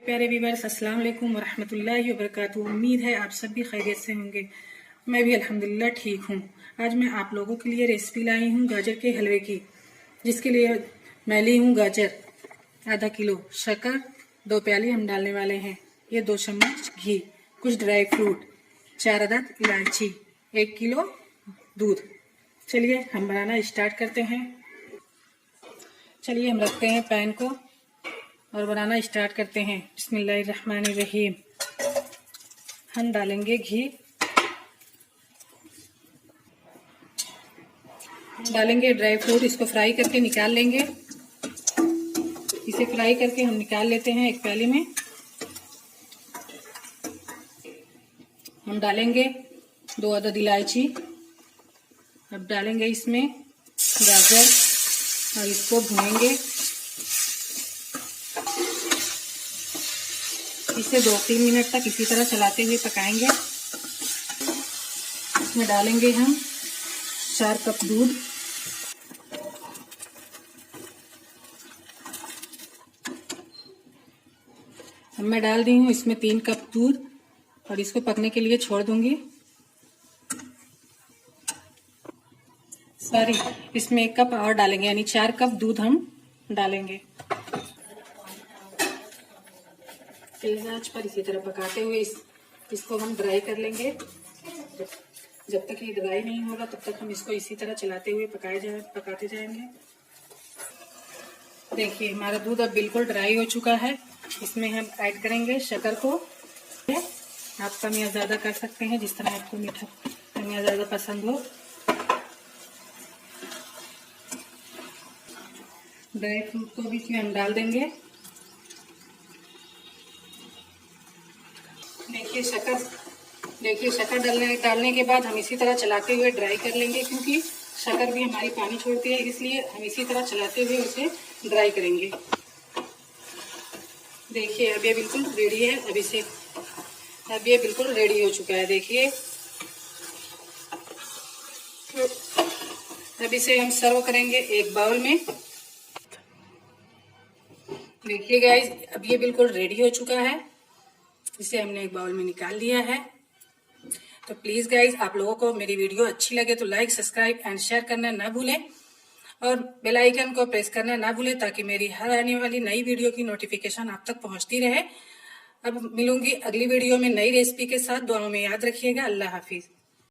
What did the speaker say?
प्यारे व्यूअर्स, अस्सलाम वालेकुम वरहमतुल्लाहि वबरकातुहू। उम्मीद है आप सब भी खैरियत से होंगे। मैं भी अल्हम्दुलिल्लाह ठीक हूँ। आज मैं आप लोगों के लिए रेसिपी लाई हूँ गाजर के हलवे की, जिसके लिए मैं ली हूँ गाजर, आधा किलो शक्कर, 2 प्याली हम डालने वाले हैं, ये 2 चम्मच घी, कुछ ड्राई फ्रूट, 4 अदद इलायची, 1 किलो दूध। चलिए हम बनाना स्टार्ट करते हैं। चलिए हम रखते हैं पैन को और बनाना स्टार्ट करते हैं। बिस्मिल्लाहिर्रहमानिर्रहीम। हम डालेंगे घी, डालेंगे ड्राई फ्रूट, इसको फ्राई करके निकाल लेंगे। इसे फ्राई करके हम निकाल लेते हैं एक प्याली में। हम डालेंगे 2 अदद इलायची। अब डालेंगे इसमें गाजर और इसको भूनेंगे। इसे 2-3 मिनट तक इसी तरह चलाते हुए पकाएंगे। इसमें डालेंगे हम 4 कप दूध। अब मैं डाल दी हूँ इसमें 3 कप दूध और इसको पकने के लिए छोड़ दूंगी। इसमें 1 कप और डालेंगे, यानी 4 कप दूध हम डालेंगे। तेज आंच पर इसी तरह पकाते हुए इसको हम ड्राई कर लेंगे। जब तक ये ड्राई नहीं होगा तब तक हम इसको इसी तरह चलाते हुए पकाते जाएंगे। देखिए हमारा दूध अब बिल्कुल ड्राई हो चुका है। इसमें हम ऐड करेंगे शक्कर को। आप कम या ज़्यादा कर सकते हैं, जिस तरह आपको मीठा कम या ज़्यादा पसंद हो। ड्राई फ्रूट को भी इसमें हम डाल देंगे। देखिए शक्कर डालने के बाद हम इसी तरह चलाते हुए ड्राई कर लेंगे, क्योंकि शक्कर भी हमारी पानी छोड़ती है, इसलिए हम इसी तरह चलाते हुए उसे ड्राई करेंगे। देखिए अब ये बिल्कुल रेडी है। अब ये बिल्कुल रेडी हो चुका है। देखिए अब इसे हम सर्व करेंगे एक बाउल में। देखिए गाइस, अब ये बिल्कुल रेडी हो चुका है। इसे हमने एक बाउल में निकाल लिया है। तो प्लीज गाइस, आप लोगों को मेरी वीडियो अच्छी लगे तो लाइक, सब्सक्राइब एंड शेयर करना ना भूलें और बेल आइकन को प्रेस करना ना भूलें, ताकि मेरी हर आने वाली नई वीडियो की नोटिफिकेशन आप तक पहुंचती रहे। अब मिलूंगी अगली वीडियो में नई रेसिपी के साथ। दुआओं में याद रखिएगा। अल्लाह हाफिज।